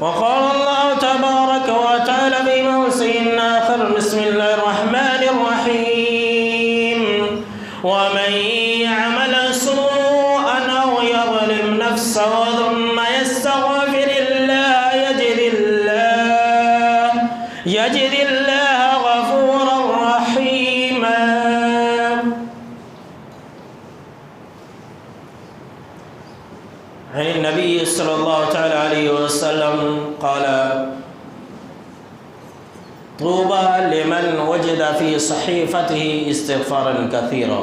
وقال الله تبارك وتعالى في موضع آخر بسم الله الرحمن الرحيم ومن يعمل سوءا أو يظلم نفسه ثم يستغفر الله يجد الله غفورا رحيما عن النبي صلى الله تعالى عليه وسلم قال طوبى لمن وجد في صحيفته استغفارا كثيرا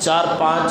4-5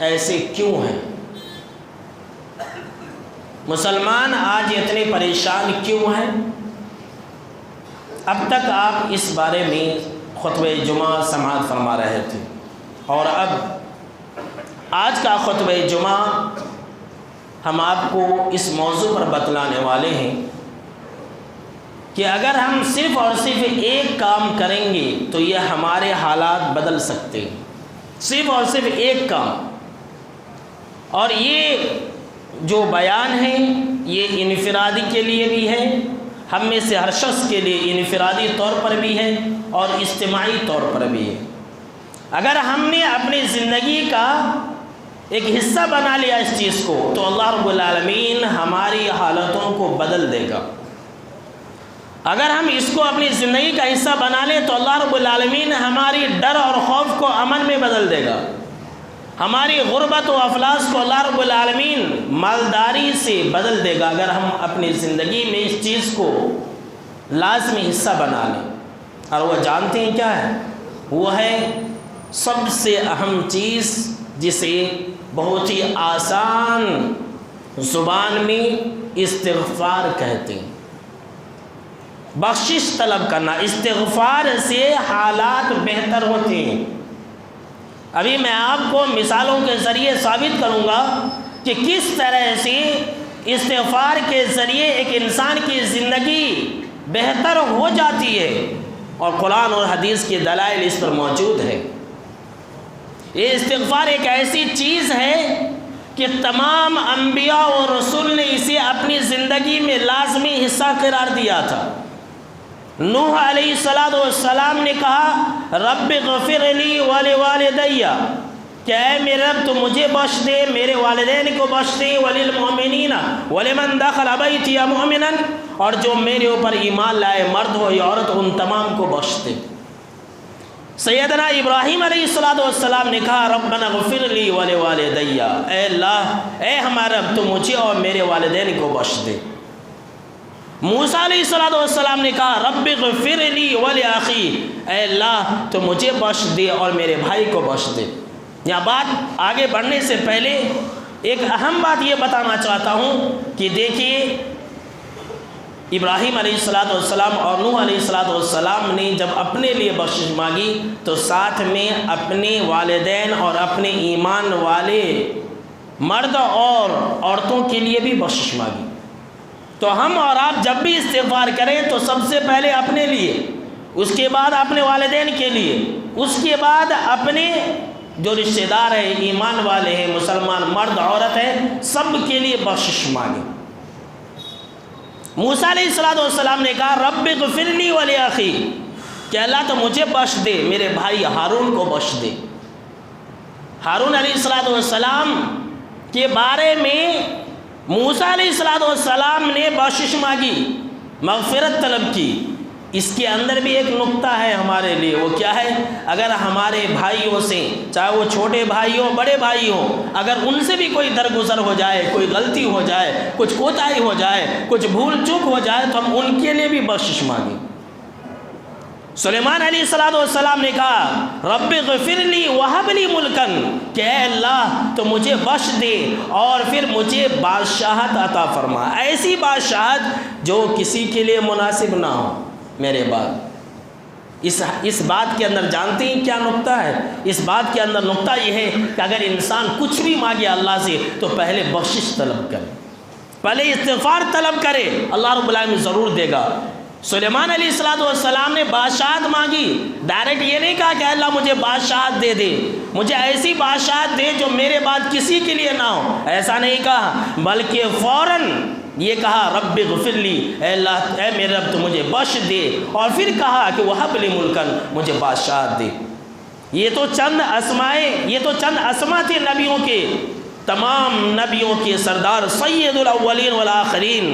ایسے کیوں ہیں؟ مسلمان آج اتنے پریشان کیوں ہیں؟ اب تک آپ اس بارے میں خطبہ جمعہ سماعت فرما رہے تھے، اور اب آج کا خطبہ جمعہ ہم آپ کو اس موضوع پر بتلانے والے ہیں کہ اگر ہم صرف اور صرف ایک کام کریں گے تو یہ ہمارے حالات بدل سکتے ہیں، صرف اور صرف ایک کام۔ اور یہ جو بیان ہے یہ انفرادی کے لیے بھی ہے، ہم میں سے ہر شخص کے لیے انفرادی طور پر بھی ہے اور اجتماعی طور پر بھی ہے۔ اگر ہم نے اپنی زندگی کا ایک حصہ بنا لیا اس چیز کو تو اللہ رب العالمین ہماری حالتوں کو بدل دے گا۔ اگر ہم اس کو اپنی زندگی کا حصہ بنا لیں تو اللہ رب العالمین ہماری ڈر اور خوف کو امن میں بدل دے گا، ہماری غربت و افلاس کو اللہ رب العالمین مالداری سے بدل دے گا اگر ہم اپنی زندگی میں اس چیز کو لازمی حصہ بنا لیں۔ اور وہ جانتے ہیں کیا ہے؟ وہ ہے سب سے اہم چیز جسے بہت ہی آسان زبان میں استغفار کہتے ہیں، بخشش طلب کرنا۔ استغفار سے حالات بہتر ہوتے ہیں۔ ابھی میں آپ کو مثالوں کے ذریعے ثابت کروں گا کہ کس طرح سے استغفار کے ذریعے ایک انسان کی زندگی بہتر ہو جاتی ہے، اور قرآن اور حدیث کے دلائل اس پر موجود ہے۔ یہ استغفار ایک ایسی چیز ہے کہ تمام انبیاء اور رسول نے اسے اپنی زندگی میں لازمی حصہ قرار دیا تھا۔ نوح علیہ السلام نے کہا رب اغفر لی ولوالدی، کہ اے میرے رب تو مجھے بخش دے، میرے والدین کو بخش دے، وللمؤمنین ولمن دخل بیتی مؤمنا، اور جو میرے اوپر ایمان لائے مرد ہو یا عورت ان تمام کو بخش دے۔ سیدنا ابراہیم علیہ السلام نے کہا ربنا اغفر لی ولوالدی، اے اللہ، اے ہمارا رب تو مجھے اور میرے والدین کو بخش دے۔ موسیٰ علیہ السلام نے کہا رب اغفر لی ولاخی، اے اللہ تو مجھے بخش دے اور میرے بھائی کو بخش دے۔ یہاں بات آگے بڑھنے سے پہلے ایک اہم بات یہ بتانا چاہتا ہوں کہ دیکھیے ابراہیم علیہ السلام اور نوح علیہ السلام نے جب اپنے لیے بخشش مانگی تو ساتھ میں اپنے والدین اور اپنے ایمان والے مرد اور عورتوں کے لیے بھی بخشش مانگی۔ تو ہم اور آپ جب بھی استغفار کریں تو سب سے پہلے اپنے لیے، اس کے بعد اپنے والدین کے لیے، اس کے بعد اپنے جو رشتہ دار ہیں، ایمان والے ہیں، مسلمان مرد عورت ہیں، سب کے لیے بخشش مانگیں۔ موسیٰ علیہ السلام نے کہا رب اغفر لی ولاخی، کہ اللہ تو مجھے بخش دے، میرے بھائی ہارون کو بخش دے۔ ہارون علیہ السلام کے بارے میں موسیٰ علیہ السلام نے بخشش مانگی، مغفرت طلب کی۔ اس کے اندر بھی ایک نقطہ ہے ہمارے لیے، وہ کیا ہے؟ اگر ہمارے بھائیوں سے، چاہے وہ چھوٹے بھائی ہو بڑے بھائی ہوں، اگر ان سے بھی کوئی درگزر ہو جائے، کوئی غلطی ہو جائے، کچھ کوتاہی ہو جائے، کچھ بھول چوک ہو جائے تو ہم ان کے لیے بھی بخشش مانگیں۔ سلیمان علیہ السلام نے کہا رب اغفر لی وہب لی ملکن، کہ اے اللہ تو مجھے بخش دے اور پھر مجھے بادشاہت عطا فرما، ایسی بادشاہت جو کسی کے لیے مناسب نہ ہو میرے بعد۔ اس بات کے اندر جانتے ہیں کیا نقطہ ہے؟ اس بات کے اندر نقطہ یہ ہے کہ اگر انسان کچھ بھی مانگے اللہ سے تو پہلے بخشش طلب کرے، پہلے استغفار طلب کرے، اللہ رب العالمین ضرور دے گا۔ سلیمان علیہ السلام نے بادشاہت مانگی، ڈائریکٹ یہ نہیں کہا کہ اللہ مجھے بادشاہت دے دے، مجھے ایسی بادشاہت دے جو میرے بعد کسی کے لیے نہ ہو، ایسا نہیں کہا، بلکہ فوراً یہ کہا رب اغفر لی، اے اللہ، اے میرے رب تو مجھے بخش دے، اور پھر کہا کہ وہب لی ملکن، مجھے بادشاہت دے۔ یہ تو چند اسماء تھے نبیوں کے، تمام نبیوں کے سردار سید الاولین والآخرین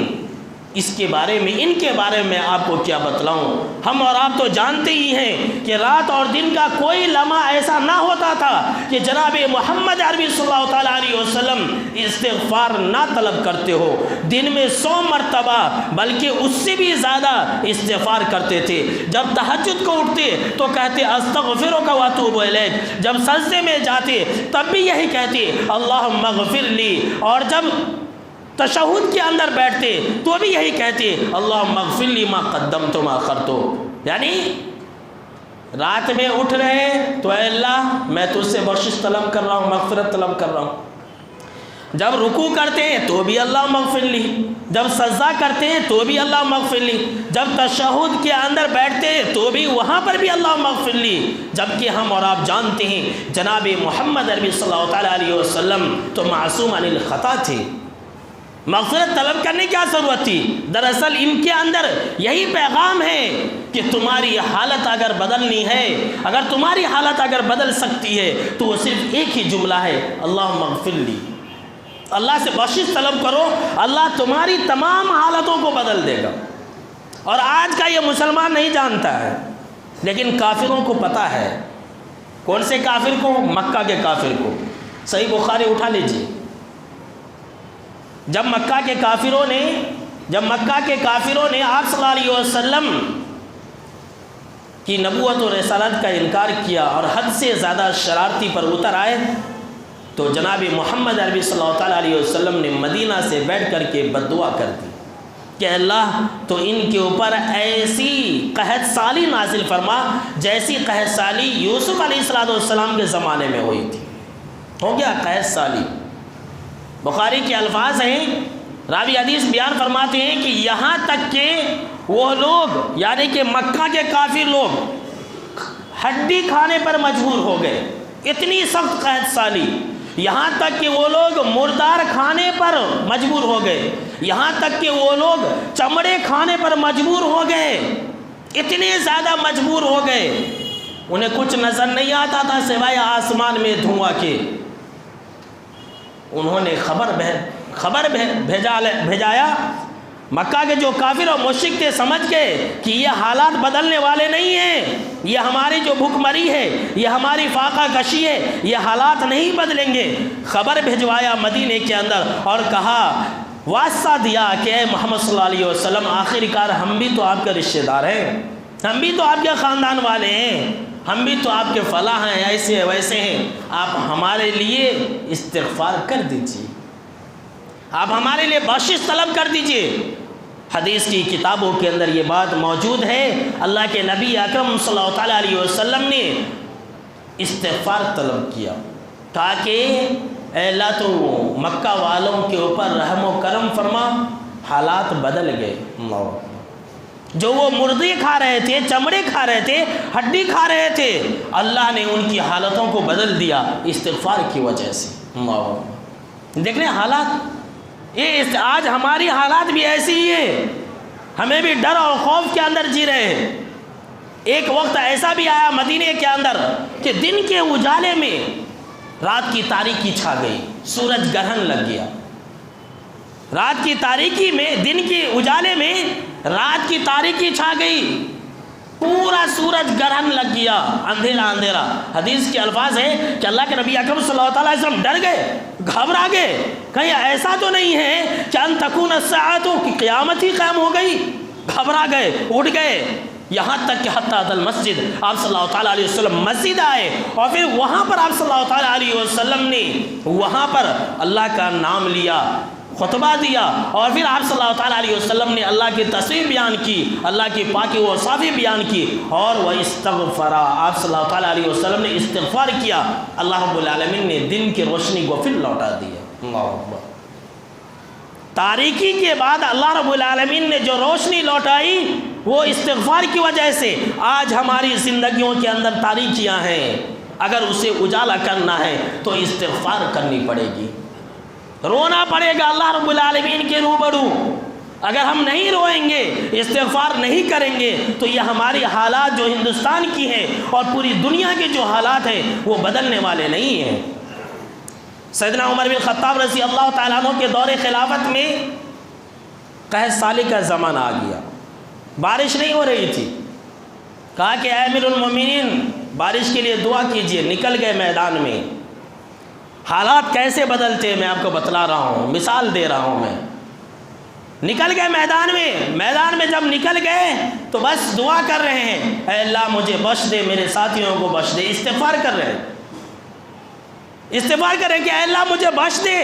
اس کے بارے میں، ان کے بارے میں آپ کو کیا بتلاؤں؟ ہم اور آپ تو جانتے ہی ہیں کہ رات اور دن کا کوئی لمحہ ایسا نہ ہوتا تھا کہ جناب محمد عربی صلی اللہ تعالیٰ علیہ وسلم استغفار نہ طلب کرتے ہو۔ دن میں 100 مرتبہ بلکہ اس سے بھی زیادہ استغفار کرتے تھے۔ جب تہجد کو اٹھتے تو کہتے استغفرک واتوب الیک، جب سجدے میں جاتے تب بھی یہی کہتے اللہم اغفر لی، اور جب تشہد کے اندر بیٹھتے تو بھی یہی کہتے اللہم اغفر لی ما قدمت ما اخرت۔ یعنی رات میں اٹھ رہے تو اے اللہ میں تجھ سے بخشش طلب کر رہا ہوں، مغفرت طلب کر رہا ہوں۔ جب رکوع کرتے ہیں تو بھی اللہم اغفر لی، جب سجدہ کرتے ہیں تو بھی اللہم اغفر لی، جب تشہد کے اندر بیٹھتے ہیں تو بھی وہاں پر بھی اللہم اغفر لی۔ جبکہ ہم اور آپ جانتے ہیں جناب محمد عربی صلی اللہ تعالیٰ علیہ وسلم تو معصوم عن الخطا تھے، مغفرت طلب کرنے کی کیا ضرورت تھی؟ دراصل ان کے اندر یہی پیغام ہے کہ تمہاری حالت اگر بدلنی ہے، اگر تمہاری حالت اگر بدل سکتی ہے تو وہ صرف ایک ہی جملہ ہے اللہم اغفر لی۔ اللہ سے بخشش طلب کرو، اللہ تمہاری تمام حالتوں کو بدل دے گا۔ اور آج کا یہ مسلمان نہیں جانتا ہے، لیکن کافروں کو پتہ ہے۔ کون سے کافر کو؟ مکہ کے کافر کو۔ صحیح بخاری اٹھا لیجیے۔ جب مکہ کے کافروں نے آپ صلی اللہ علیہ وسلم کی نبوت اور رسالت کا انکار کیا اور حد سے زیادہ شرارتی پر اتر آئے تو جناب محمد عربی صلی اللہ تعالیٰ علیہ وسلم نے مدینہ سے بیٹھ کر کے بد دعا کر دی کہ اللہ تو ان کے اوپر ایسی قحط سالی نازل فرما جیسی قحط سالی یوسف علیہ السلام کے زمانے میں ہوئی تھی۔ ہو گیا قحط سالی۔ بخاری کے الفاظ ہیں، راوی حدیث بیان فرماتے ہیں کہ یہاں تک کہ وہ لوگ یعنی کہ مکہ کے کافر لوگ ہڈی کھانے پر مجبور ہو گئے، اتنی سخت قحط سالی، یہاں تک کہ وہ لوگ مردار کھانے پر مجبور ہو گئے، یہاں تک کہ وہ لوگ چمڑے کھانے پر مجبور ہو گئے، اتنے زیادہ مجبور ہو گئے انہیں کچھ نظر نہیں آتا تھا سوائے آسمان میں دھواں کے۔ انہوں نے خبر بھیجایا، مکہ کے جو کافر اور مشرک تھے سمجھ گئے کہ یہ حالات بدلنے والے نہیں ہیں، یہ ہماری جو بھوک مری ہے، یہ ہماری فاقہ کشی ہے، یہ حالات نہیں بدلیں گے۔ خبر بھیجوایا مدینے کے اندر اور کہا، واسطہ دیا کہ اے محمد صلی اللہ علیہ وسلم آخر کار ہم بھی تو آپ کے رشتہ دار ہیں، ہم بھی تو آپ کے خاندان والے ہیں، ہم بھی تو آپ کے فلاں ہیں، ایسے ویسے ہیں، آپ ہمارے لیے استغفار کر دیجیے، آپ ہمارے لیے بخشش طلب کر دیجئے۔ حدیث کی کتابوں کے اندر یہ بات موجود ہے، اللہ کے نبی اکرم صلی اللہ تعالیٰ علیہ وسلم نے استغفار طلب کیا تاکہ اے اللہ تو مکہ والوں کے اوپر رحم و کرم فرما۔ حالات بدل گئے، جو وہ مردے کھا رہے تھے، چمڑے کھا رہے تھے، ہڈی کھا رہے تھے، اللہ نے ان کی حالتوں کو بدل دیا استغفار کی وجہ سے۔ دیکھ لیں حالات، یہ آج ہماری حالات بھی ایسی ہی ہے، ہمیں بھی ڈر اور خوف کے اندر جی رہے ہیں۔ ایک وقت ایسا بھی آیا مدینے کے اندر کہ دن کے اجالے میں رات کی تاریکی چھا گئی، سورج گرہن لگ گیا۔ رات کی تاریکی میں، دن کے اجالے میں رات کی تاریکی چھا گئی، پورا سورج گرہن لگ گیا، اندھیرا اندھیرا۔ حدیث کے الفاظ ہے کہ اللہ کے نبی اکرم صلی اللہ علیہ وسلم ڈر گئے، گھبرا گئے، کہیں ایسا تو نہیں ہے کہ ان تکون الساعۃ کی قیامت ہی قائم ہو گئی؟ گھبرا گئے، اٹھ گئے، یہاں تک کہ حتی المسجد، آپ صلی اللہ تعالیٰ علیہ وسلم مسجد آئے اور پھر وہاں پر آپ صلی اللہ تعالیٰ علیہ وسلم نے وہاں پر اللہ کا نام لیا، خطبہ دیا، اور پھر آپ صلی اللہ تعالیٰ علیہ وسلم نے اللہ کی تصویر بیان کی، اللہ کی پاکی و صافی بیان کی، اور وہ استغفرا، آپ صلی اللہ تعالیٰ علیہ وسلم نے استغفار کیا۔ اللہ رب العالمین نے دن کی روشنی کو پھر لوٹا دیا۔ اللہ اکبر۔ تاریکی کے بعد اللہ رب العالمین نے جو روشنی لوٹائی وہ استغفار کی وجہ سے۔ آج ہماری زندگیوں کے اندر تاریکیاں ہیں، اگر اسے اجالا کرنا ہے تو استغفار کرنی پڑے گی، رونا پڑے گا اللہ رب العالمین کے روبرو۔ اگر ہم نہیں روئیں گے، استغفار نہیں کریں گے تو یہ ہماری حالات جو ہندوستان کی ہیں اور پوری دنیا کے جو حالات ہیں وہ بدلنے والے نہیں ہیں۔ سیدنا عمر بن خطاب رضی اللہ تعالیٰ عنہ کے دور خلافت میں قحط سالی کا زمانہ آ گیا، بارش نہیں ہو رہی تھی، کہا کہ اے امیر المومنین بارش کے لیے دعا کیجئے، نکل گئے میدان میں۔ حالات کیسے بدلتے میں آپ کو بتلا رہا ہوں، مثال دے رہا ہوں میں۔ نکل گئے میدان میں جب نکل گئے تو بس دعا کر رہے ہیں، اے اللہ مجھے بخش دے، میرے ساتھیوں کو بخش دے، استغفار کر رہے ہیں کہ اے اللہ مجھے بخش دے۔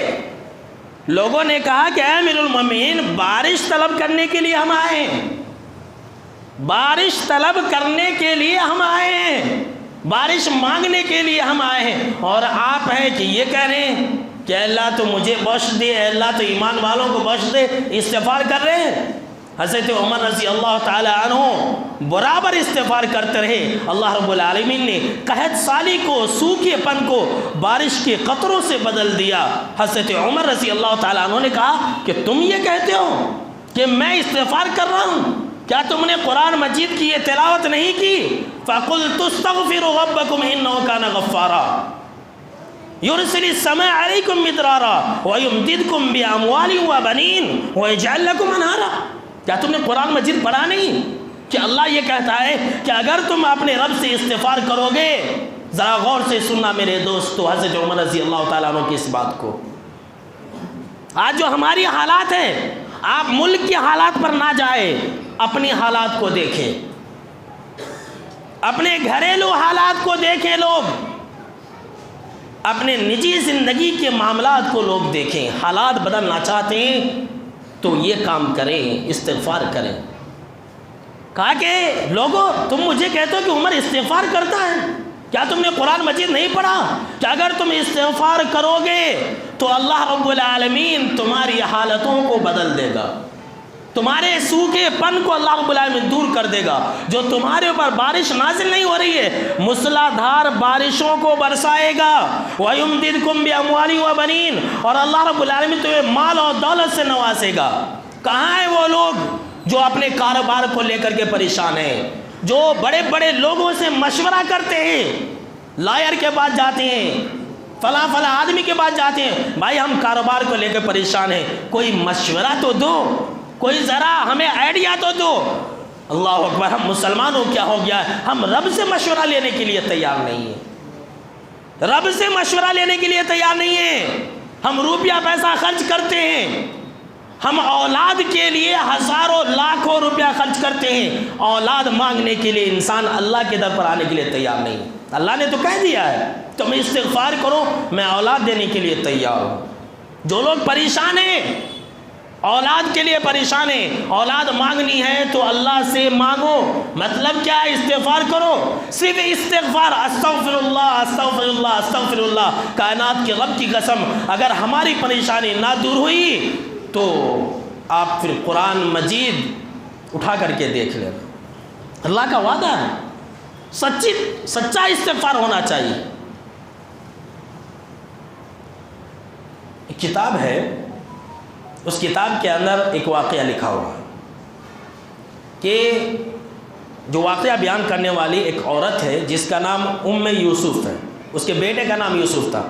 لوگوں نے کہا کہ اے امیر المومنین بارش طلب کرنے کے لیے ہم آئے ہیں، بارش طلب کرنے کے لیے ہم آئے ہیں، بارش مانگنے کے لیے ہم آئے ہیں، اور آپ ہیں کہ یہ کہہ رہے ہیں کہ اے اللہ تو مجھے بخش دے، اے اللہ تو ایمان والوں کو بخش دے، استغفار کر رہے ہیں۔ حضرت عمر رضی اللہ تعالی عنہ برابر استغفار کرتے رہے۔ اللہ رب العالمین نے قحط سالی کو، سوکھے پن کو بارش کے قطروں سے بدل دیا۔ حضرت عمر رضی اللہ تعالی عنہ نے کہا کہ تم یہ کہتے ہو کہ میں استغفار کر رہا ہوں، کیا تم نے قرآن مجید کی یہ تلاوت نہیں کی؟ فَقُلْتُ اسْتَغْفِرُوا رَبَّكُمْ إِنَّهُ كَانَ غَفَّارًا يُرْسِلِ السَّمَاءَ عَلَيْكُمْ مِدْرَارًا وَيُمْدِدْكُمْ بِأَمْوَالٍ وَبَنِينَ وَيَجْعَلْ لَكُمْ أَنْهَارًا۔ کیا تم نے قرآن مجید پڑھا نہیں کہ اللہ یہ کہتا ہے کہ اگر تم اپنے رب سے استغفار کرو گے، ذرا غور سے سننا میرے دوستو حضرت عمر رضی اللہ تعالیٰ عنہ کی اس بات کو۔ آج جو ہماری حالات ہیں، آپ ملک کے حالات پر نہ جائیں، اپنی حالات کو دیکھیں، اپنے گھریلو حالات کو دیکھیں، لوگ اپنے نجی زندگی کے معاملات کو لوگ دیکھیں۔ حالات بدلنا چاہتے ہیں تو یہ کام کریں، استغفار کریں۔ کہا کہ لوگوں تم مجھے کہتے ہو کہ عمر استغفار کرتا ہے، کیا تم نے قرآن مجید نہیں پڑھا کہ اگر تم استغفار کرو گے تو اللہ رب العالمین تمہاری حالتوں کو بدل دے گا، تمہارے سوکھے پن کو اللہ رب العالمین دور کر دے گا۔ جو تمہارے اوپر بارش نازل نہیں ہو رہی ہے، موسلا دھار بارشوں کو برسائے گا۔ وَيُمْدِدْكُمْ بِأَمْوَالٍ وَبَنِينَ، اور اللہ رب العالمین تمہیں مال اور دولت سے نوازے گا۔ کہاں ہیں وہ لوگ جو اپنے کاروبار کو لے کر کے پریشان ہیں، جو بڑے بڑے لوگوں سے مشورہ کرتے ہیں، لائر کے پاس جاتے ہیں، فلاں آدمی کے پاس جاتے ہیں، بھائی ہم کاروبار کو لے کے پریشان ہیں، کوئی مشورہ تو دو، کوئی ذرا ہمیں آئیڈیا تو دو۔ اللہ اکبر، ہم مسلمانوں کیا ہو گیا ہے، ہم رب سے مشورہ لینے کے لیے تیار نہیں ہیں، رب سے مشورہ لینے کے لیے تیار نہیں ہیں۔ ہم روپیہ پیسہ خرچ کرتے ہیں، ہم اولاد کے لیے ہزاروں لاکھوں روپیہ خرچ کرتے ہیں، اولاد مانگنے کے لیے انسان اللہ کے در پر آنے کے لیے تیار نہیں۔ اللہ نے تو کہہ دیا ہے تم استغفار کرو، میں اولاد دینے کے لیے تیار ہوں۔ جو لوگ پریشان ہیں، اولاد کے لیے پریشان ہیں، اولاد مانگنی ہے تو اللہ سے مانگو۔ مطلب کیا ہے؟ استغفار کرو، صرف استغفار، استغفر اللہ استغفر اللہ استغفر اللہ۔ کائنات کے رب کی قسم اگر ہماری پریشانی نہ دور ہوئی تو آپ پھر قرآن مجید اٹھا کر کے دیکھ لیں، اللہ کا وعدہ ہے، سچا استغفار ہونا چاہیے۔ ایک کتاب ہے، اس کتاب کے اندر ایک واقعہ لکھا ہوا ہے کہ جو واقعہ بیان کرنے والی ایک عورت ہے جس کا نام ام یوسف ہے، اس کے بیٹے کا نام یوسف تھا۔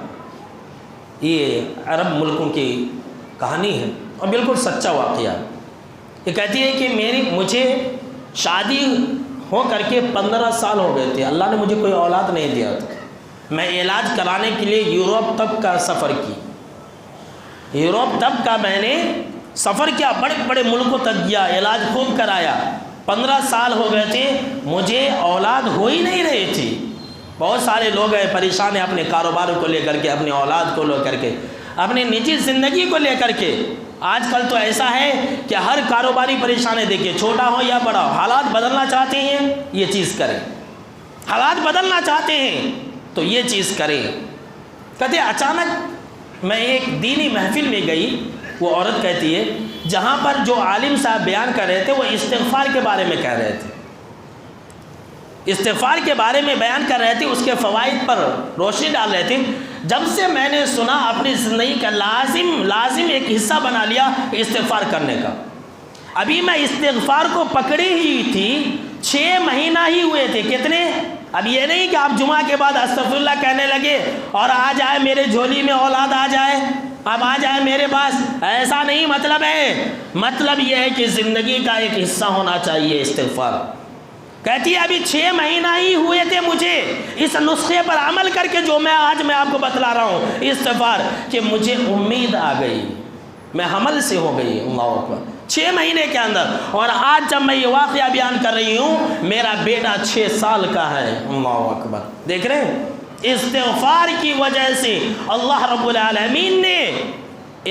یہ عرب ملکوں کی کہانی ہے اور بالکل سچا واقعہ ہے۔ یہ کہتی ہے کہ مجھے شادی ہو کر کے 15 سال ہو گئے تھے، اللہ نے مجھے کوئی اولاد نہیں دیا تھا۔ میں علاج کرانے کے لیے یورپ تک کا سفر کی، یورپ تک کا میں نے سفر کیا، بڑے بڑے ملکوں تک گیا، علاج خوب کرایا۔ 15 سال ہو گئے تھے، مجھے اولاد ہو ہی نہیں رہی تھی۔ بہت سارے لوگ ہیں پریشان ہیں اپنے کاروبار کو لے کر کے، اپنی اولاد کو لے کر کے، اپنی نجی زندگی کو لے کر کے۔ آج کل تو ایسا ہے کہ ہر کاروباری پریشان ہے، دیکھیے چھوٹا ہو یا بڑا ہو، حالات بدلنا چاہتے ہیں یہ چیز کریں، حالات بدلنا چاہتے ہیں تو یہ چیز کریں۔ کہتے اچانک میں ایک دینی محفل میں گئی، وہ عورت کہتی ہے جہاں پر جو عالم صاحب بیان کر رہے تھے وہ استغفار کے بارے میں کہہ رہے تھے، استغفار کے بارے میں بیان کر رہے تھے، اس کے فوائد پر روشنی ڈال رہے تھے۔ جب سے میں نے سنا اپنی زندگی کا لازم ایک حصہ بنا لیا استغفار کرنے کا۔ ابھی میں استغفار کو پکڑی ہی تھی، 6 مہینہ ہی ہوئے تھے۔ کتنے؟ اب یہ نہیں کہ آپ جمعہ کے بعد استغفر اللہ کہنے لگے اور آ جائے میرے جھولی میں اولاد آ جائے، اب آ جائے میرے پاس، ایسا نہیں مطلب ہے۔ مطلب یہ ہے کہ زندگی کا ایک حصہ ہونا چاہیے استغفار۔ کہتی ہے ابھی 6 مہینہ ہی ہوئے تھے مجھے اس نسخے پر عمل کر کے جو میں آج آپ کو بتلا رہا ہوں استغفار، کہ مجھے امید آ گئی، میں حمل سے ہو گئی۔ اللہ اکبر، 6 مہینے کے اندر، اور آج جب میں یہ واقعہ بیان کر رہی ہوں میرا بیٹا 6 سال کا ہے۔ اللہ اکبر، دیکھ رہے ہیں استغفار کی وجہ سے اللہ رب العالمین نے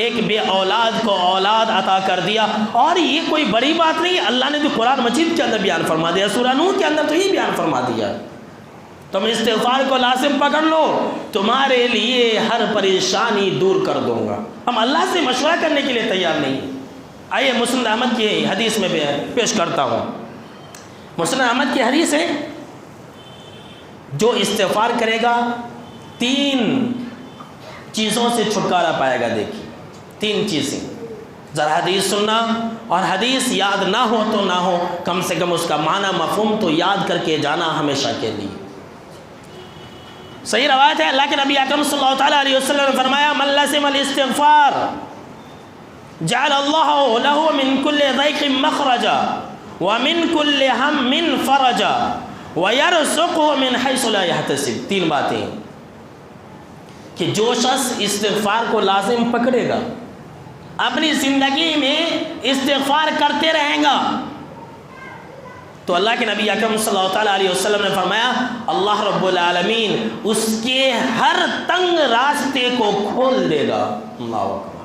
ایک بے اولاد کو اولاد عطا کر دیا۔ اور یہ کوئی بڑی بات نہیں، اللہ نے تو قرآن مجید کے اندر بیان فرما دیا، سورہ نوح کے اندر تو یہ بیان فرما دیا، تم استغفار کو لازم پکڑ لو، تمہارے لیے ہر پریشانی دور کر دوں گا۔ ہم اللہ سے مشورہ کرنے کے لیے تیار نہیں۔ آئیے مسند احمد کی حدیث میں پیش کرتا ہوں۔ مسند احمد کی حدیث ہے، جو استغفار کرے گا 3 چیزوں سے چھٹکارا پائے گا۔ دیکھیے 3 چیزیں، ذرا حدیث سننا، اور حدیث یاد نہ ہو تو نہ ہو، کم سے کم اس کا معنی مفہوم تو یاد کر کے جانا ہمیشہ کے لیے۔ صحیح روایت ہے، اللہ کے نبی اکرم صلی اللہ تعالیٰ علیہ وسلم نے فرمایا من لزم الاستغفار جعل اللہ له من كل ضيق مخرجا ومن كل هم فرجا ويرزقه من حيث لا يحتسب۔ 3 باتیں کہ جو شخص استغفار کو لازم پکڑے گا، اپنی زندگی میں استغفار کرتے رہیں گا، تو اللہ کے نبی اکرم صلی اللہ تعالیٰ علیہ وسلم نے فرمایا اللہ رب العالمین اس کے ہر تنگ راستے کو کھول دے گا۔ اللہ اکبر۔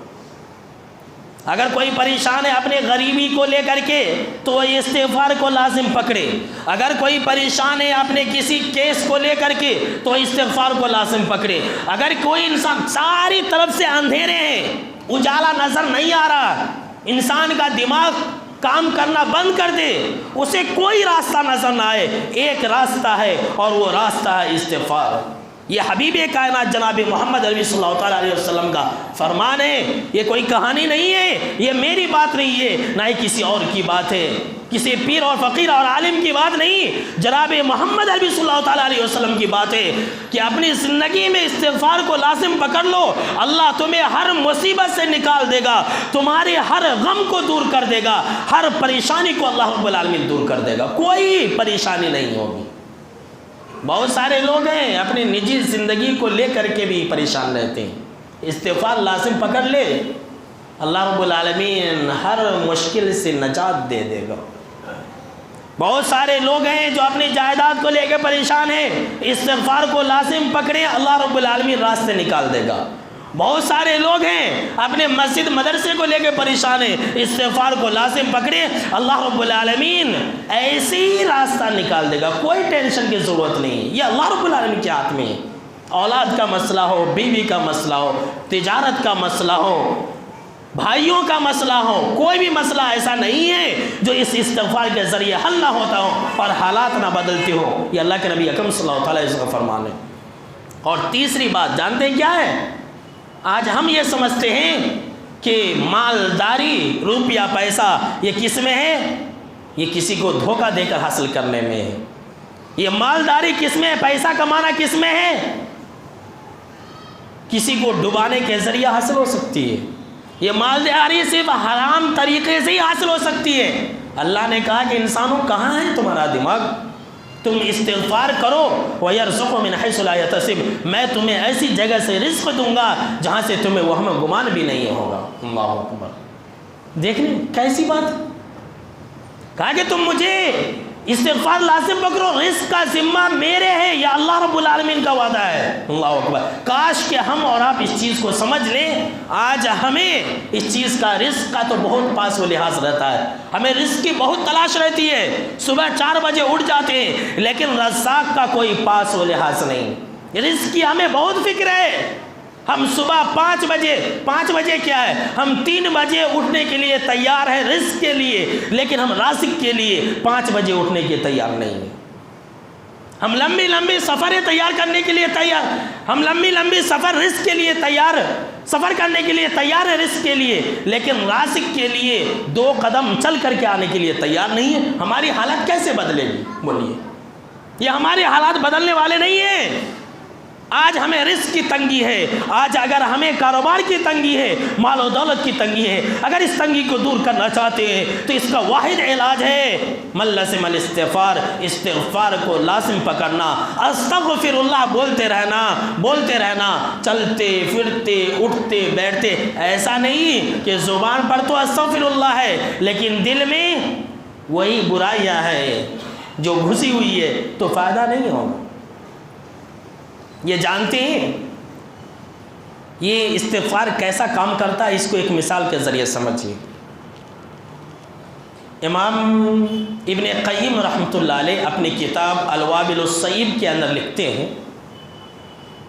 اگر کوئی پریشان ہے اپنے غریبی کو لے کر کے تو وہ استغفار کو لازم پکڑے، اگر کوئی پریشان ہے اپنے کسی کیس کو لے کر کے تو استغفار کو لازم پکڑے، اگر کوئی انسان ساری طرف سے اندھیرے ہیں، اجالا نظر نہیں آ رہا، انسان کا دماغ کام کرنا بند کر دے، اسے کوئی راستہ نظر نہ آئے، ایک راستہ ہے اور وہ راستہ ہے استغفار۔ یہ حبیب کائنات جناب محمد عربی صلی اللہ تعالیٰ علیہ وسلم کا فرمان ہے، یہ کوئی کہانی نہیں ہے، یہ میری بات نہیں ہے، نہ ہی کسی اور کی بات ہے، کسی پیر اور فقیر اور عالم کی بات نہیں، جناب محمد عربی صلی اللہ تعالیٰ علیہ وسلم کی بات ہے کہ اپنی زندگی میں استغفار کو لازم پکڑ لو، اللہ تمہیں ہر مصیبت سے نکال دے گا، تمہارے ہر غم کو دور کر دے گا، ہر پریشانی کو اللہ رب العالمین دور کر دے گا، کوئی پریشانی نہیں ہوگی۔ بہت سارے لوگ ہیں اپنی نجی زندگی کو لے کر کے بھی پریشان رہتے ہیں، استغفار لازم پکڑ لے، اللہ رب العالمین ہر مشکل سے نجات دے دے گا۔ بہت سارے لوگ ہیں جو اپنی جائیداد کو لے کے پریشان ہیں، استغفار کو لازم پکڑے، اللہ رب العالمین راستے نکال دے گا۔ بہت سارے لوگ ہیں اپنے مسجد مدرسے کو لے کے پریشان ہیں، استغفار کو لازم پکڑے، اللہ رب العالمین ایسے ہی راستہ نکال دے گا، کوئی ٹینشن کی ضرورت نہیں، یہ اللہ رب العالمین کے ہاتھ میں ہے۔ اولاد کا مسئلہ ہو، بیوی کا مسئلہ ہو، تجارت کا مسئلہ ہو، بھائیوں کا مسئلہ ہو، کوئی بھی مسئلہ ایسا نہیں ہے جو اس استغفار کے ذریعے حل نہ ہوتا ہو اور حالات نہ بدلتے ہو، یہ اللہ کے نبی اکرم صلی اللہ تعالیٰ علیہ وسلم کا فرمان ہے۔ اور تیسری بات جانتے ہیں کیا ہے؟ آج ہم یہ سمجھتے ہیں کہ مالداری، روپیہ پیسہ یہ کس میں ہے؟ یہ کسی کو دھوکہ دے کر حاصل کرنے میں ہے۔ یہ مالداری کس میں ہے؟ پیسہ کمانا کس میں ہے؟ کسی کو ڈبانے کے ذریعے حاصل ہو سکتی ہے، یہ مالداری صرف حرام طریقے سے ہی حاصل ہو سکتی ہے۔ اللہ نے کہا کہ انسانوں کہاں ہے تمہارا دماغ؟ تم استغفار کرو وَيَرْزُقُ مِنْ حَيْثُ لَا يَحْتَسِبُ، میں تمہیں ایسی جگہ سے رزق دوں گا جہاں سے تمہیں وہم گمان بھی نہیں ہوگا۔ اللہ اکبر، دیکھ لیں کیسی بات، کہا کہ تم مجھے استغفار لازم پکڑو، رزق کا ذمہ میرے ہے، یا اللہ رب العالمین کا وعدہ ہے۔ اللہ اکبر، کاش کہ ہم اور آپ اس چیز کو سمجھ لیں۔ آج ہمیں اس چیز کا، رزق کا تو بہت پاس و لحاظ رہتا ہے، ہمیں رزق کی بہت تلاش رہتی ہے، صبح 4 بجے اٹھ جاتے ہیں، لیکن رزاق کا کوئی پاس و لحاظ نہیں، رزق کی ہمیں بہت فکر ہے۔ ہم صبح 5 بجے کیا ہے، ہم 3 بجے اٹھنے کے لیے تیار ہیں رزق کے لیے، لیکن ہم رازق کے لیے 5 بجے اٹھنے کے تیار نہیں ہیں۔ ہم لمبی سفریں تیار کرنے کے لیے تیار، ہم لمبی سفر رزق کے لیے تیار، سفر کرنے کے لیے تیار ہے رزق کے لیے، لیکن رازق کے لیے 2 قدم چل کر کے آنے کے لیے تیار نہیں ہے۔ ہماری حالت کیسے بدلے گی؟ بولیے، یہ ہمارے حالات بدلنے والے نہیں ہیں۔ آج ہمیں رزق کی تنگی ہے، آج اگر ہمیں کاروبار کی تنگی ہے، مال و دولت کی تنگی ہے، اگر اس تنگی کو دور کرنا چاہتے ہیں تو اس کا واحد علاج ہے من لزم الاستغفار، استغفار کو لازم پکڑنا، استغفر اللہ بولتے رہنا، چلتے پھرتے اٹھتے بیٹھتے۔ ایسا نہیں کہ زبان پر تو استغفر اللہ ہے لیکن دل میں وہی برائیاں ہے جو گھسی ہوئی ہے، تو فائدہ نہیں ہوگا۔ یہ جانتے ہیں یہ استغفار کیسا کام کرتا ہے؟ اس کو ایک مثال کے ذریعے سمجھیے۔ امام ابن قیم رحمۃ اللہ علیہ اپنی کتاب الوابل الصیب کے اندر لکھتے ہیں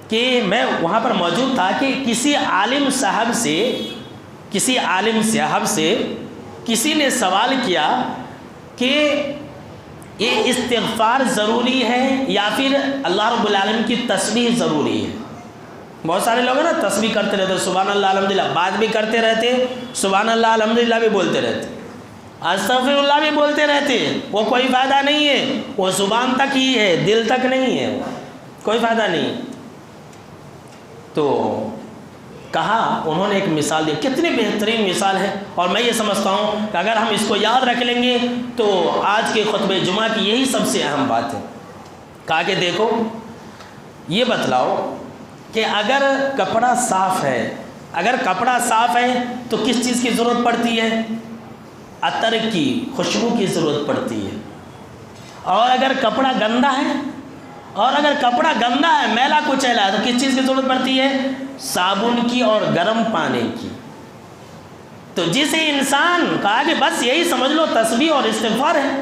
کہ میں وہاں پر موجود تھا کہ کسی عالم صاحب سے کسی نے سوال کیا کہ یہ استغفار ضروری ہے یا پھر اللہ رب العالمین کی تسبیح ضروری ہے؟ بہت سارے لوگ ہیں نا تسبیح کرتے رہتے، سبحان اللہ الحمدللہ، بات بھی کرتے رہتے، سبحان اللہ الحمدللہ بھی بولتے رہتے، استغفر اللہ بھی بولتے رہتے، وہ کوئی فائدہ نہیں ہے، وہ زبان تک ہی ہے، دل تک نہیں ہے، کوئی فائدہ نہیں۔ تو کہا، انہوں نے ایک مثال دی، کتنی بہترین مثال ہے، اور میں یہ سمجھتا ہوں کہ اگر ہم اس کو یاد رکھ لیں گے تو آج کے خطبہ جمعہ کی یہی سب سے اہم بات ہے۔ کہا کہ دیکھو یہ بتلاؤ کہ اگر کپڑا صاف ہے تو کس چیز کی ضرورت پڑتی ہے؟ عطر کی، خوشبو کی ضرورت پڑتی ہے۔ اور اگر کپڑا گندا ہے، میلا کچیلا ہے، تو کس چیز کی ضرورت پڑتی ہے؟ صابن کی اور گرم پانی کی۔ تو جسے انسان کہا کہ بس یہی سمجھ لو تسبیح اور استغفار ہے۔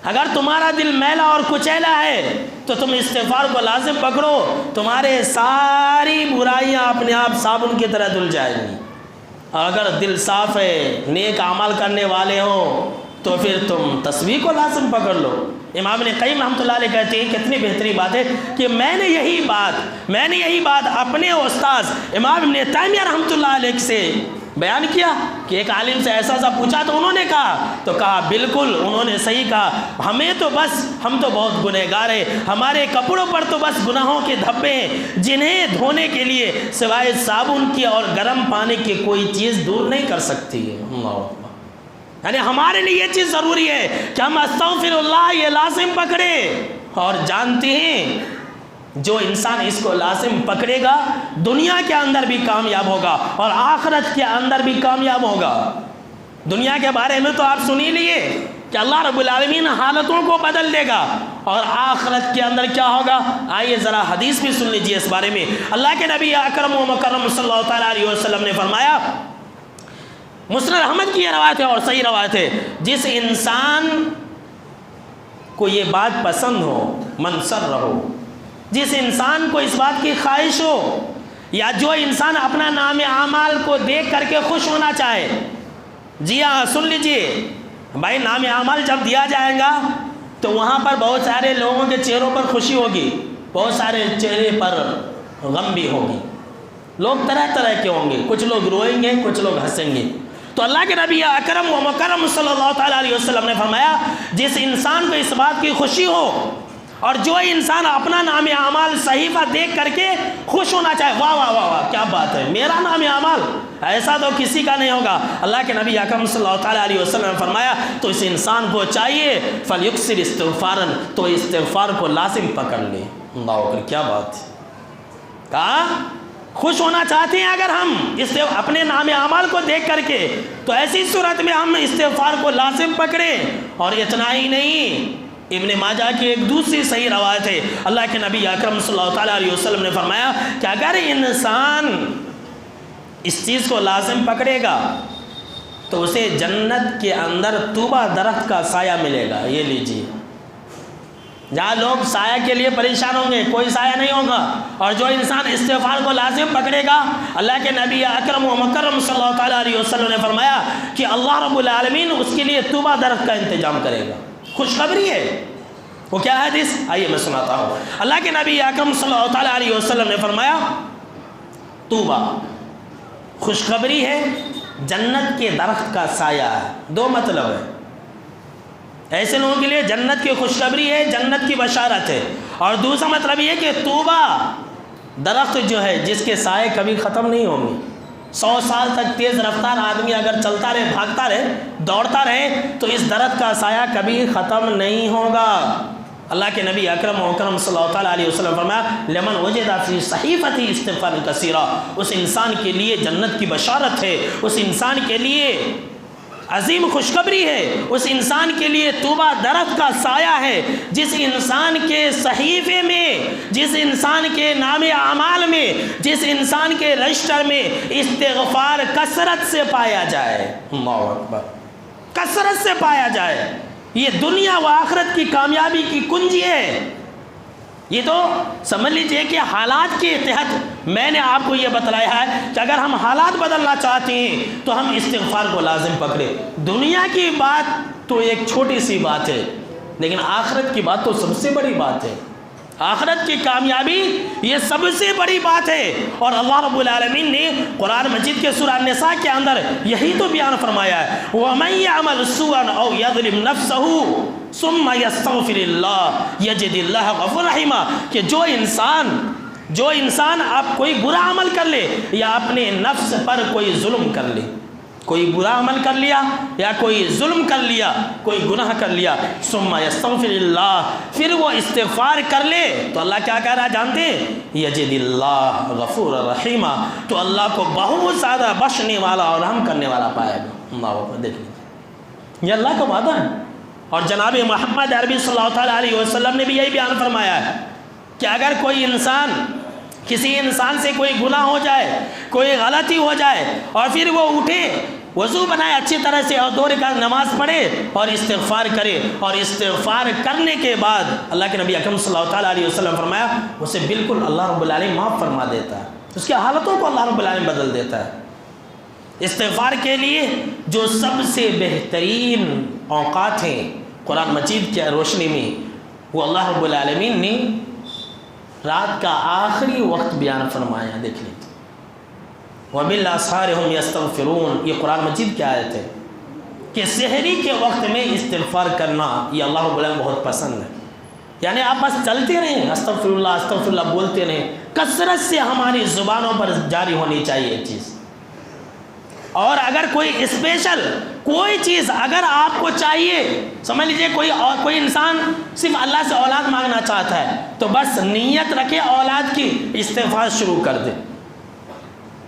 اگر تمہارا دل میلا اور کچیلا ہے تو تم استغفار کو لازم پکڑو، تمہارے ساری برائیاں اپنے آپ صابن کی طرح دھل جائیں گی۔ اور اگر دل صاف ہے، نیک اعمال کرنے والے ہو، تو پھر تم تسبیح کو لازم پکڑ لو۔ امام ابن قیم رحمۃ اللہ علیہ کہتے ہیں کتنی بہترین بات ہے کہ میں نے یہی بات اپنے استاذ امام ابن تیمیہ رحمۃ اللہ علیہ سے بیان کیا کہ ایک عالم سے ایسا پوچھا تو انہوں نے کہا بالکل انہوں نے صحیح کہا، ہم تو بہت گنہگار ہیں، ہمارے کپڑوں پر تو بس گناہوں کے دھبے ہیں جنہیں دھونے کے لیے سوائے صابن کی اور گرم پانی کی کوئی چیز دور نہیں کر سکتی ہے۔ اللہ، یعنی ہمارے لیے یہ چیز ضروری ہے کہ ہم استغفر اللہ یہ لازم پکڑے، اور جانتے ہیں جو انسان اس کو لازم پکڑے گا دنیا کے اندر بھی کامیاب ہوگا اور آخرت کے اندر بھی کامیاب ہوگا۔ دنیا کے بارے میں تو آپ سن ہی لیے کہ اللہ رب العالمین حالتوں کو بدل دے گا، اور آخرت کے اندر کیا ہوگا؟ آئیے ذرا حدیث بھی سن لیجیے اس بارے میں۔ اللہ کے نبی اکرم و مکرم صلی اللہ تعالیٰ علیہ وسلم نے فرمایا، مسند احمد کی یہ روایت ہے اور صحیح روایت ہے، جس انسان کو یہ بات پسند ہو، منصر رہو، جس انسان کو اس بات کی خواہش ہو، یا جو انسان اپنا نام اعمال کو دیکھ کر کے خوش ہونا چاہے، جی ہاں سن لیجئے بھائی، نام اعمال جب دیا جائے گا تو وہاں پر بہت سارے لوگوں کے چہروں پر خوشی ہوگی، بہت سارے چہرے پر غم بھی ہوگی، لوگ طرح طرح کے ہوں گے، کچھ لوگ روئیں گے، کچھ لوگ ہنسیں گے۔ تو اللہ کے نبی اکرم و مکرم صلی اللہ تعالیٰ علیہ وسلم نے فرمایا، جس انسان کو اس بات کی خوشی ہو اور جو انسان اپنا نام اعمال صحیفہ دیکھ کر کے خوش ہونا چاہے، واہ واہ واہ واہ کیا بات ہے، میرا نام اعمال ایسا تو کسی کا نہیں ہوگا، اللہ کے نبی اکرم صلی اللہ تعالیٰ علیہ وسلم نے فرمایا تو اس انسان کو چاہیے فلیکثر استغفارا، تو استغفار کو لازم پکڑ لے۔ اللہ اکبر، کیا بات ہے، کہا خوش ہونا چاہتے ہیں اگر ہم اپنے نام اعمال کو دیکھ کر کے، تو ایسی صورت میں ہم استغفار کو لازم پکڑیں۔ اور اتنا ہی نہیں، ابن ماجہ کی ایک دوسری صحیح روایت ہے، اللہ کے نبی اکرم صلی اللہ تعالیٰ علیہ وسلم نے فرمایا کہ اگر انسان اس چیز کو لازم پکڑے گا تو اسے جنت کے اندر طوبہ درخت کا سایہ ملے گا۔ یہ لیجیے، جہاں لوگ سایہ کے لیے پریشان ہوں گے کوئی سایہ نہیں ہوگا، اور جو انسان استغفار کو لازم پکڑے گا، اللہ کے نبی اکرم و مکرم صلی اللہ تعالیٰ علیہ وسلم نے فرمایا کہ اللہ رب العالمین اس کے لیے طوبہ درخت کا انتظام کرے گا۔ خوشخبری ہے، وہ کیا ہے حدیث؟ آئیے میں سناتا ہوں۔ اللہ کے نبی اکرم صلی اللہ تعالیٰ علیہ وسلم نے فرمایا، طوبہ خوشخبری ہے، جنت کے درخت کا سایہ ہے۔ دو مطلب ہے، ایسے لوگوں کے لیے جنت کی خوشخبری ہے، جنت کی بشارت ہے، اور دوسرا مطلب یہ کہ طوبہ درخت جو ہے جس کے سائے کبھی ختم نہیں ہوں گے، 100 سال تک تیز رفتار آدمی اگر چلتا رہے، بھاگتا رہے، دوڑتا رہے تو اس درخت کا سایہ کبھی ختم نہیں ہوگا۔ اللہ کے نبی اکرم صلی اللہ تعالیٰ علیہ وسلم فرمایا لمن وجد فی صحیفتی استغفار کثیرا، اس انسان کے لیے جنت کی بشارت ہے، اس انسان کے لیے عظیم خوشخبری ہے، اس انسان کے لیے طوبہ درخت کا سایہ ہے جس انسان کے صحیفے میں، جس انسان کے نام اعمال میں، جس انسان کے رجسٹر میں استغفار کثرت سے پایا جائے۔ اللہ اکبر، کثرت سے پایا جائے۔ یہ دنیا و آخرت کی کامیابی کی کنجی ہے۔ یہ تو سمجھ لیجئے کہ حالات کے تحت میں نے آپ کو یہ بتلایا ہے کہ اگر ہم حالات بدلنا چاہتے ہیں تو ہم استغفار کو لازم پکڑیں۔ دنیا کی بات تو ایک چھوٹی سی بات ہے، لیکن آخرت کی بات تو سب سے بڑی بات ہے۔ آخرت کی کامیابی یہ سب سے بڑی بات ہے، اور اللہ رب العالمین نے قرآن مجید کے سورہ النساء کے اندر یہی تو بیان فرمایا ہے وَمَن يَعْمَلْ سُوءًا أَوْ يَظْلِمْ نَفْسَهُ ثُمَّ يَسْتَغْفِرِ اللَّهَ يَجِدِ اللَّهَ غَفُورًا رَحِيمًا، کہ جو انسان اب کوئی برا عمل کر لے یا اپنے نفس پر کوئی ظلم کر لے، کوئی برا عمل کر لیا یا کوئی ظلم کر لیا، کوئی گناہ کر لیا، ثم یستغفر اللہ، پھر وہ استغفار کر لے تو اللہ کیا کہہ رہا ہے جانتے ہیں؟ یجد اللہ غفور رحیمہ، تو اللہ کو بہت زیادہ بخشنے والا اور رحم کرنے والا پائے گا۔ اللہ اکبر، دیکھ لیجیے، یہ اللہ کا وعدہ ہے۔ اور جناب محمد عربی صلی اللہ تعالیٰ علیہ وسلم نے بھی یہی بیان فرمایا ہے کہ اگر کوئی انسان، کسی انسان سے کوئی گناہ ہو جائے، کوئی غلطی ہو جائے، اور پھر وہ اٹھے، وضو بنائے اچھی طرح سے اور 2 رکعت نماز پڑھے اور استغفار کرے، اور استغفار کرنے کے بعد اللہ کے نبی اکرم صلی اللہ تعالیٰ علیہ وسلم فرمایا اسے بالکل اللہ رب العالمین معاف فرما دیتا ہے، اس کی حالتوں کو اللہ رب العالمین بدل دیتا ہے۔ استغفار کے لیے جو سب سے بہترین اوقات ہیں قرآن مجید کی روشنی میں، وہ اللہ رب العالمین نے رات کا آخری وقت بیان فرمایا۔ دیکھ لیجیے، وَبِالْأَسْحَارِ هُمْ يَسْتَغْفِرُونَ، یہ قرآن مجید کی آیت ہے کہ سحری کے وقت میں استغفار کرنا یہ اللہ رب العالمین بہت پسند ہے۔ یعنی آپ بس چلتے رہیں، استغفر اللہ بولتے رہیں، کثرت سے ہماری زبانوں پر جاری ہونی چاہیے یہ چیز۔ اور اگر کوئی اسپیشل کوئی چیز اگر آپ کو چاہیے، سمجھ لیجئے کوئی انسان صرف اللہ سے اولاد مانگنا چاہتا ہے تو بس نیت رکھے اولاد کی، استغفار شروع کر دے،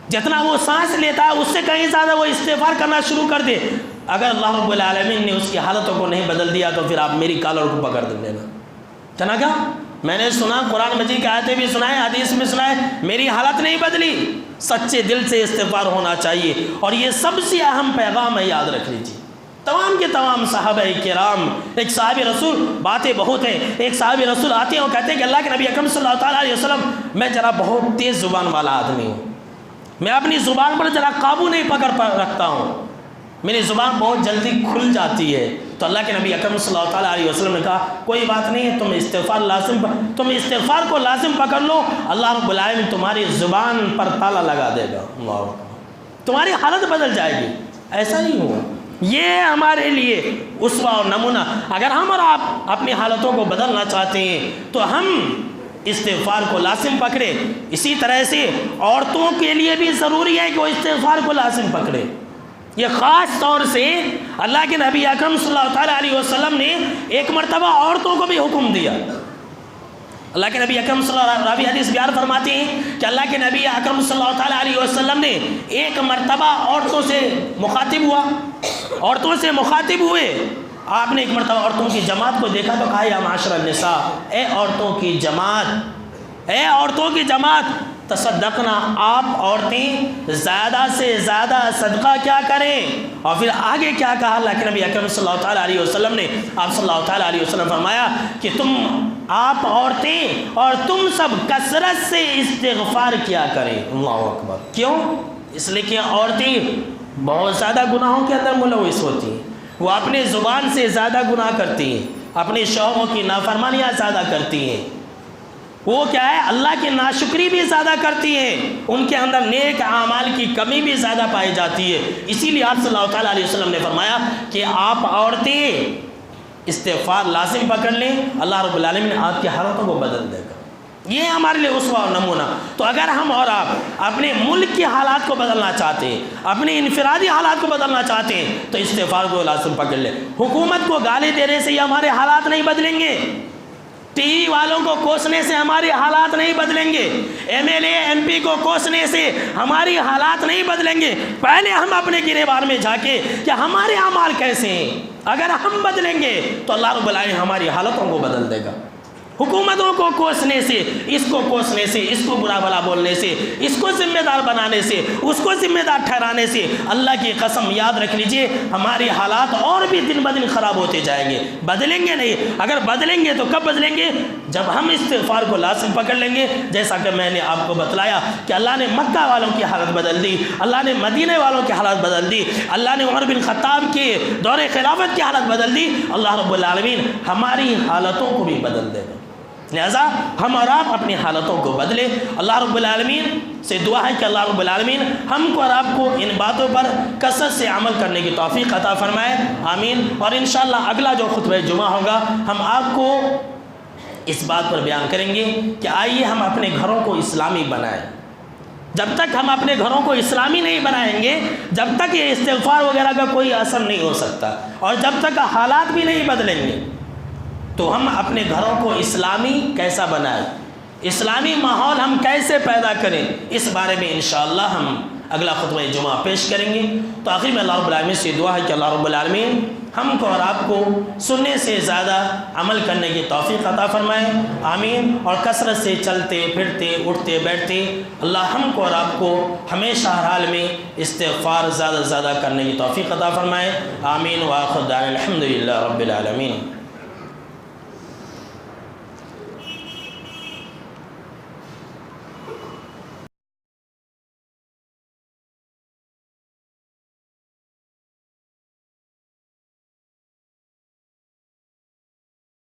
جتنا وہ سانس لیتا ہے اس سے کہیں زیادہ وہ استغفار کرنا شروع کر دے۔ اگر اللہ رب العالمین نے اس کی حالتوں کو نہیں بدل دیا تو پھر آپ میری کالر کو پکڑ دیں لینا۔ جناب کیا میں نے سنا، قرآن مجید کی آیتیں بھی سنائے، حدیث میں سنائے، میری حالت نہیں بدلی۔ سچے دل سے استغفار ہونا چاہیے، اور یہ سب سے اہم پیغام ہے، یاد رکھ لیجیے۔ تمام کے تمام صحابہ کرام، ایک صحابی رسول، باتیں بہت ہیں، ایک صحابی رسول آتے ہیں اور کہتے ہیں کہ اللہ کے نبی اکرم صلی اللہ تعالیٰ علیہ وسلم میں ذرا بہت تیز زبان والا آدمی ہوں، میں اپنی زبان پر ذرا قابو نہیں پکڑ رکھتا ہوں، میری زبان بہت جلدی کھل جاتی ہے۔ تو اللہ کے نبی اکرم صلی اللہ تعالیٰ علیہ وسلم نے کہا کوئی بات نہیں ہے، تم استغفار کو لازم پکڑ لو، اللہ رب العالمین تمہاری زبان پر تالا لگا دے گا، اللہ تمہاری حالت بدل جائے گی۔ ایسا ہی ہوا، یہ ہمارے لیے اسوہ اور نمونہ۔ اگر ہم اور آپ اپنی حالتوں کو بدلنا چاہتے ہیں تو ہم استغفار کو لازم پکڑے۔ اسی طرح سے عورتوں کے لیے بھی ضروری ہے کہ وہ استغفار کو لازم پکڑے۔ یہ خاص طور سے اللہ کے نبی اکرم صلی اللہ تعالیٰ علیہ وسلم نے ایک مرتبہ عورتوں کو بھی حکم دیا۔ اللہ کے نبی اکرم صلی اللہ علیہ وسلم حدیث بیان فرماتے ہیں کہ اللہ کے نبی اکرم صلی اللہ تعالیٰ علیہ وسلم نے ایک مرتبہ عورتوں سے مخاطب ہوئے۔ آپ نے ایک مرتبہ عورتوں کی جماعت کو دیکھا تو کہا یا معاشر النساء، اے عورتوں کی جماعت، تصدقنا، آپ عورتیں زیادہ سے زیادہ صدقہ کیا کریں۔ اور پھر آگے کیا کہا اللہ کے نبی اکرم صلی اللہ تعالیٰ علیہ وسلم نے؟ آپ صلی اللہ تعالیٰ علیہ وسلم فرمایا کہ آپ عورتیں اور تم سب کثرت سے استغفار کیا کریں۔ اللہ اکبر۔ کیوں؟ اس لیے کہ عورتیں بہت زیادہ گناہوں کے اندر ملوث ہوتی ہیں، وہ اپنے زبان سے زیادہ گناہ کرتی ہیں، اپنے شوہروں کی نافرمانیاں زیادہ کرتی ہیں، وہ کیا ہے اللہ کی ناشکری بھی زیادہ کرتی ہیں، ان کے اندر نیک اعمال کی کمی بھی زیادہ پائی جاتی ہے۔ اسی لیے آپ صلی اللہ تعالیٰ علیہ وسلم نے فرمایا کہ آپ عورتیں استغفار لازم پکڑ لیں، اللہ رب العالمین آپ کی حالتوں کو بدل دے گا۔ یہ ہمارے لیے اسوہ اور نمونہ۔ تو اگر ہم اور آپ اپنے ملک کی حالات کو بدلنا چاہتے ہیں، اپنے انفرادی حالات کو بدلنا چاہتے ہیں، تو استغفار کو لازم پکڑ لیں۔ حکومت کو گالی دینے سے یہ ہمارے حالات نہیں بدلیں گے، ٹی وی والوں کو کوسنے سے ہمارے حالات نہیں بدلیں گے، M L A M P کو کوسنے سے ہماری حالات نہیں بدلیں گے۔ پہلے ہم اپنے گریبان میں جھانکیں کہ ہمارے اعمال کیسے ہیں۔ اگر ہم بدلیں گے تو اللہ رب العالمین ہماری حالتوں کو بدل دے گا۔ حکومتوں کو کوسنے سے، اس کو کوسنے سے، اس کو برا بھلا بولنے سے، اس کو ذمہ دار بنانے سے، اس کو ذمہ دار ٹھہرانے سے، اللہ کی قسم یاد رکھ لیجئے ہمارے حالات اور بھی دن بدن خراب ہوتے جائیں گے۔ بدلیں گے نہیں۔ اگر بدلیں گے تو کب بدلیں گے؟ جب ہم استغفار کو لازم پکڑ لیں گے۔ جیسا کہ میں نے آپ کو بتلایا کہ اللہ نے مکہ والوں کی حالت بدل دی، اللہ نے مدینہ والوں کی حالت بدل دی، اللہ نے عمر بن خطاب کے دور خلافت کی حالت بدل دی۔ اللہ رب العالمین ہماری حالتوں کو بھی بدل دے گا۔ لہذا ہم اور آپ اپنی حالتوں کو بدلیں۔ اللہ رب العالمین سے دعا ہے کہ اللہ رب العالمین ہم کو اور آپ کو ان باتوں پر کثرت سے عمل کرنے کی توفیق عطا فرمائے، آمین۔ اور انشاءاللہ اگلا جو خطبہ جمعہ ہوگا ہم آپ کو اس بات پر بیان کریں گے کہ آئیے ہم اپنے گھروں کو اسلامی بنائیں۔ جب تک ہم اپنے گھروں کو اسلامی نہیں بنائیں گے، جب تک یہ استغفار وغیرہ کا کوئی اثر نہیں ہو سکتا، اور جب تک حالات بھی نہیں بدلیں گے تو ہم اپنے گھروں کو اسلامی کیسا بنائیں، اسلامی ماحول ہم کیسے پیدا کریں، اس بارے میں انشاءاللہ ہم اگلا خطبہ جمعہ پیش کریں گے۔ تو آخر میں اللہ رب العالمین سے دعا ہے کہ اللہ رب العالمین ہم کو اور آپ کو سننے سے زیادہ عمل کرنے کی توفیق عطا فرمائے، آمین۔ اور کثرت سے چلتے پھرتے اٹھتے بیٹھتے اللہ ہم کو اور آپ کو ہمیشہ ہر حال میں استغفار زیادہ سے زیادہ کرنے کی توفیق عطا فرمائے، آمین۔ وآخر دعوانا الحمدللہ رب العالمین۔